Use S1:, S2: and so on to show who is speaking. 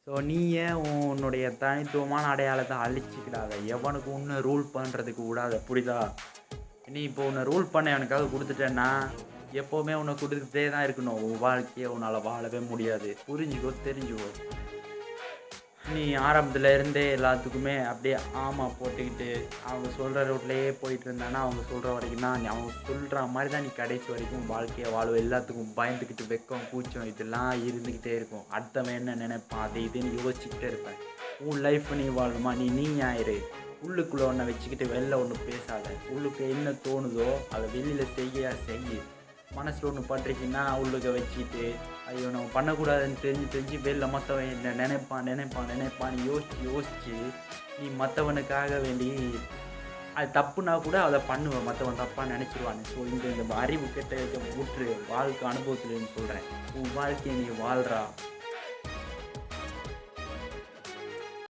S1: So நீயே உன்னுடைய தனித்துவமான அடையாளத்தை அழிச்சிக்கிடாத. எவனுக்கு உன்னை ரூல் பண்ணுறதுக்கு விடாத. புரியுதா? நீ இப்போ உன்னை ரூல் பண்ண எனக்காக குடுத்துட்டேன்னா, எப்பவுமே உன்னை குடுத்துக்கிட்டே தான் இருக்கணும். உன் வாழ்க்கைய உன்னால வாழவே முடியாது. புரிஞ்சுக்கோ, தெரிஞ்சுக்கோ. நீ ஆரம்பத்துல இருந்தே எல்லாத்துக்குமே அப்படியே ஆமா போட்டுக்கிட்டு, அவங்க சொல்ற ரூட்லயே போயிட்டு இருந்தான்னா, அவங்க சொல்ற வரைக்கும் தான் அவங்க சொல்ற மாரி தான் நீ கடைசி வரைக்கும் வாழ்க்கைய வாழுவ. எல்லாத்துக்கும் பயந்துக்கிட்டு வெட்கம், கூச்சம் இதெல்லாம் இருந்துக்கிட்டே இருக்கும். அடுத்தவன் என்ன நினைப்பான்? அது இதுன்னு யோசிச்சுக்கிட்டே இருப்ப. உன் லைஃப் நீ வாழணுமா? நீயா இரு. உள்ளுக்குள்ள ஒண்ண வச்சுக்கிட்டு வெளில ஒண்ணு பேசாத. உள்ளுக்கு என்ன தோணுதோ, அத வெளியில செய்யி. மனசுல ஒண்ணு பட்டுருச்சுன்னா உள்ளுக்க வச்சுட்டு, ஐயோ! நம்ம பண்ணக்கூடாதுன்னு தெரிஞ்சு வெளில மத்தவன் என்ன நினைப்பான்னு யோசிச்சு, நீ மத்தவனுக்காக வேண்டி அது தப்புனா கூட அத பண்ணுவ. மத்தவன் தப்பா நெனச்சுருவான்னு. ஸோ இந்த அறிவு கெட்ட விட்டுரு. வாழ்க்கை அனுபவத்துலேருந்து சொல்றேன். உன் வாழ்க்கைய நீ வாழ்றா.